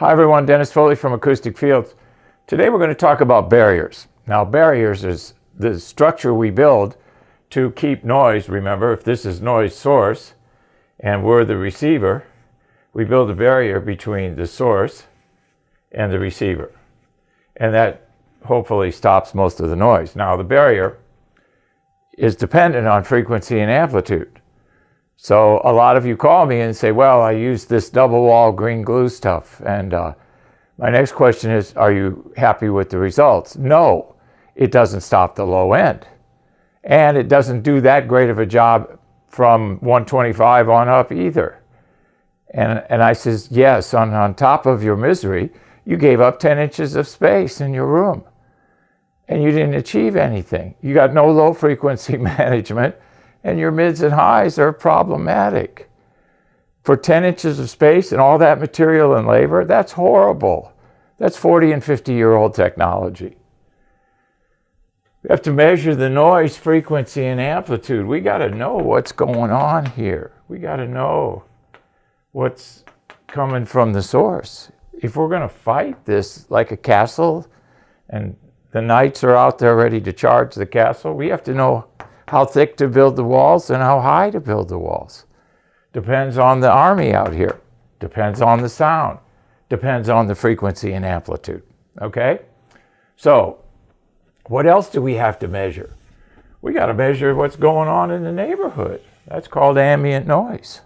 Hi everyone, Dennis Foley from Acoustic Fields. Today we're going to talk about barriers. Now barriers is the structure we build to keep noise. Remember, if this is noise source and we're the receiver, we build a barrier between the source and the receiver. And that hopefully stops most of the noise. Now the barrier is dependent on frequency and amplitude. So a lot of you call me and say, well, I used this double wall green glue stuff. And my next question is, are you happy with the results? No, it doesn't stop the low end. And it doesn't do that great of a job from 125 on up either. And I says, yes, on top of your misery, you gave up 10 inches of space in your room. And you didn't achieve anything. You got no low frequency management. And your mids and highs are problematic. For 10 inches of space and all that material and labor, that's horrible. That's 40 and 50-year-old technology. We have to measure the noise frequency and amplitude. We got to know what's going on here. We got to know what's coming from the source. If we're going to fight this like a castle and the knights are out there ready to charge the castle, we have to know how thick to build the walls and how high to build the walls. Depends on the army out here. Depends on the sound. Depends on the frequency and amplitude. Okay? So, what else do we have to measure? We got to measure what's going on in the neighborhood. That's called ambient noise.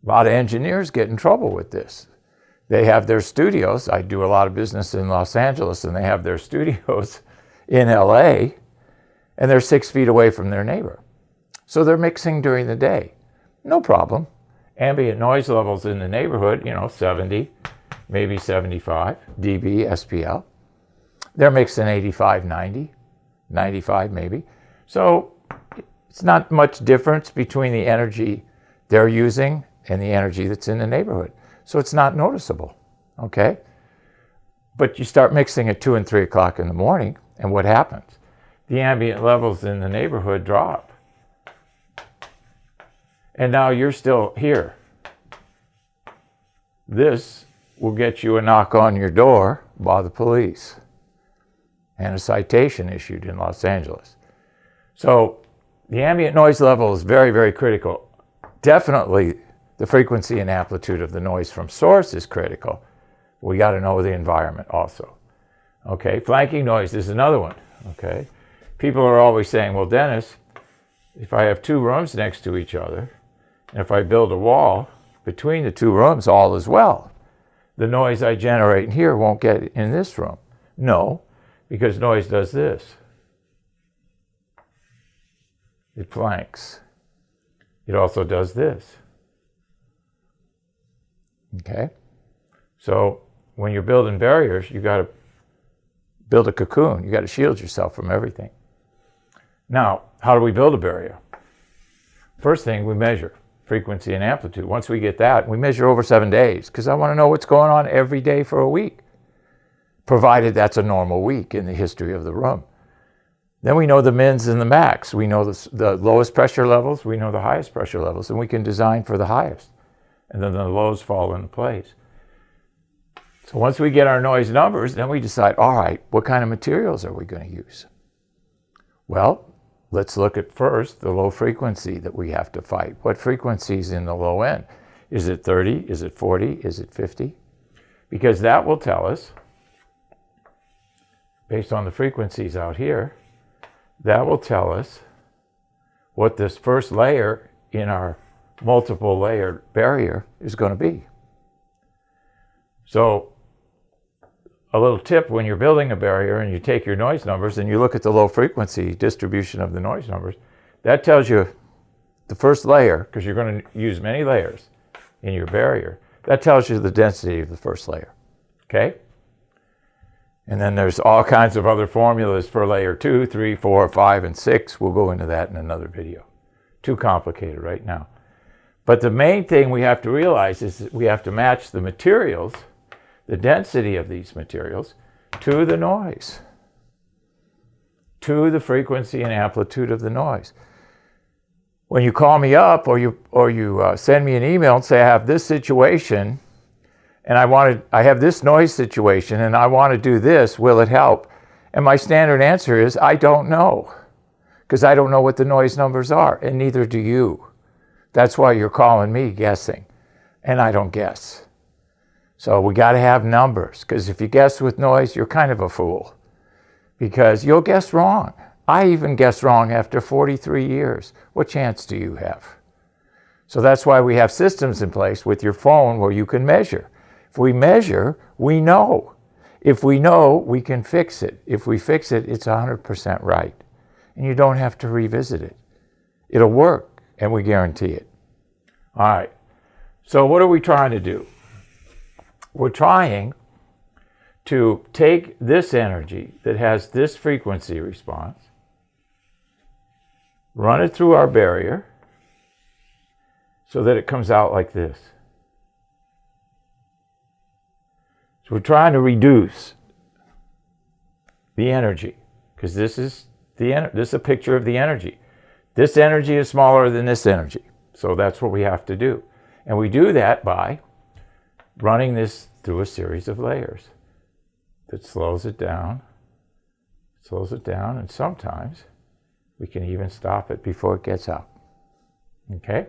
A lot of engineers get in trouble with this. They have their studios. I do a lot of business in Los Angeles, and they have their studios in LA, and they're 6 feet away from their neighbor. So they're mixing during the day. No problem. Ambient noise levels in the neighborhood, 70, maybe 75 dB SPL. They're mixing 85, 90, 95 maybe. So it's not much difference between the energy they're using and the energy that's in the neighborhood. So it's not noticeable, okay? But you start mixing at 2 and 3 o'clock in the morning, and what happens? The ambient levels in the neighborhood drop. And now you're still here. This will get you a knock on your door by the police and a citation issued in Los Angeles. So the ambient noise level is very, very critical. Definitely the frequency and amplitude of the noise from source is critical. We got to know the environment also. Okay, flanking noise is another one. Okay. People are always saying, well, Dennis, if I have 2 rooms next to each other, and if I build a wall between the 2 rooms, all is well. The noise I generate in here won't get in this room. No, because noise does this. It flanks. It also does this. Okay? So when you're building barriers, you got to build a cocoon. You got to shield yourself from everything. Now, how do we build a barrier? First thing, we measure frequency and amplitude. Once we get that, we measure over 7 days, because I want to know what's going on every day for a week, provided that's a normal week in the history of the room. Then we know the mins and the max. We know the lowest pressure levels, we know the highest pressure levels, and we can design for the highest. And then the lows fall into place. So once we get our noise numbers, then we decide, all right, what kind of materials are we going to use? Well, let's look at first the low frequency that we have to fight. What frequency is in the low end? Is it 30? Is it 40? Is it 50? Because that will tell us, based on the frequencies out here, that will tell us what this first layer in our multiple layered barrier is going to be. So a little tip when you're building a barrier and you take your noise numbers and you look at the low frequency distribution of the noise numbers, that tells you the first layer, because you're going to use many layers in your barrier, that tells you the density of the first layer. Okay? And then there's all kinds of other formulas for layer 2, 3, 4, 5, and 6. We'll go into that in another video. Too complicated right now. But the main thing we have to realize is that we have to match the materials, the density of these materials, to the noise, to the frequency and amplitude of the noise. When you call me up or you send me an email and say, I have this situation and I have this noise situation and I want to do this, will it help? And my standard answer is, I don't know, because I don't know what the noise numbers are, and neither do you. That's why you're calling me guessing, and I don't guess. So we got to have numbers, because if you guess with noise, you're kind of a fool, because you'll guess wrong. I even guess wrong after 43 years. What chance do you have? So that's why we have systems in place with your phone where you can measure. If we measure, we know. If we know, we can fix it. If we fix it, it's 100% right. And you don't have to revisit it. It'll work, and we guarantee it. All right. So what are we trying to do? We're trying to take this energy that has this frequency response, run it through our barrier so that it comes out like this. So we're trying to reduce the energy, because this is a picture of the energy. This energy is smaller than this energy. So that's what we have to do. And we do that by running this through a series of layers that slows it down, and sometimes we can even stop it before it gets up. Okay?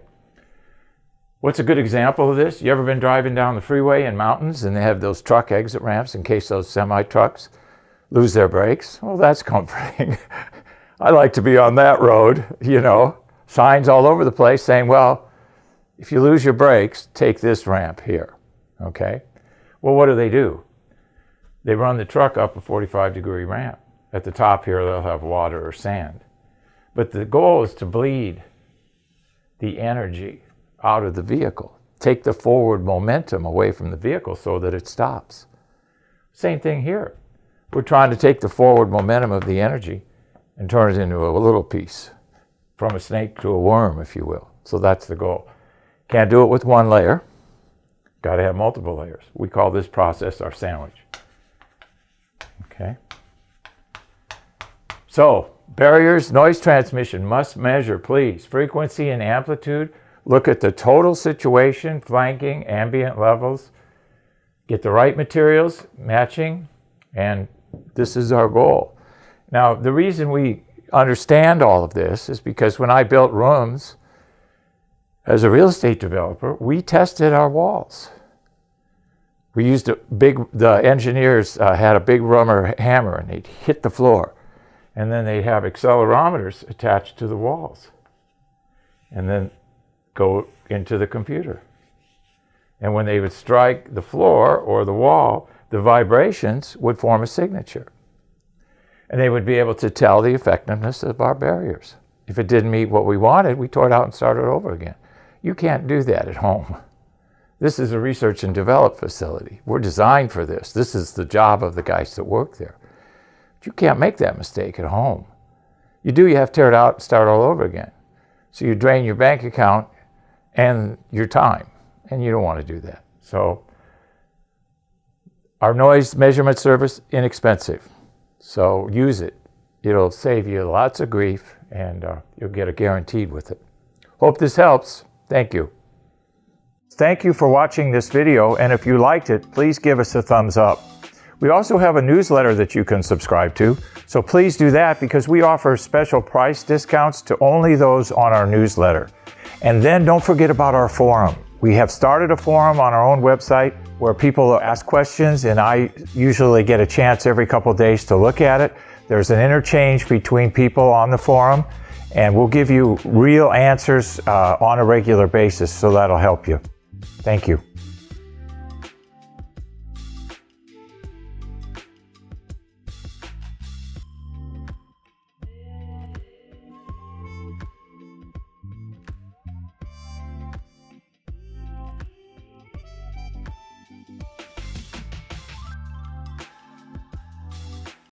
What's a good example of this? You ever been driving down the freeway in mountains and they have those truck exit ramps in case those semi-trucks lose their brakes? Well, that's comforting. I like to be on that road, signs all over the place saying, well, if you lose your brakes, take this ramp here, okay? Well, what do? They run the truck up a 45-degree ramp. At the top here, they'll have water or sand. But the goal is to bleed the energy out of the vehicle, take the forward momentum away from the vehicle so that it stops. Same thing here. We're trying to take the forward momentum of the energy and turn it into a little piece, from a snake to a worm, if you will. So that's the goal. Can't do it with one layer. Got to have multiple layers. We call this process our sandwich. Okay. So, barriers, noise transmission, must measure, please, frequency and amplitude. Look at the total situation, flanking, ambient levels. Get the right materials, matching, and this is our goal. Now, the reason we understand all of this is because when I built rooms as a real estate developer, we tested our walls. We used the engineers had a big rubber hammer and they'd hit the floor. And then they'd have accelerometers attached to the walls. And then go into the computer. And when they would strike the floor or the wall, the vibrations would form a signature. And they would be able to tell the effectiveness of our barriers. If it didn't meet what we wanted, we tore it out and started over again. You can't do that at home. This is a research and develop facility. We're designed for this. This is the job of the guys that work there. But you can't make that mistake at home. You have to tear it out and start all over again. So you drain your bank account and your time, and you don't want to do that. So our noise measurement service, inexpensive. So use it. It'll save you lots of grief, and you'll get it guaranteed with it. Hope this helps. Thank you. Thank you for watching this video, and if you liked it, please give us a thumbs up. We also have a newsletter that you can subscribe to, so please do that because we offer special price discounts to only those on our newsletter. And then don't forget about our forum. We have started a forum on our own website where people ask questions, and I usually get a chance every couple of days to look at it. There's an interchange between people on the forum, and we'll give you real answers on a regular basis, so that'll help you. Thank you.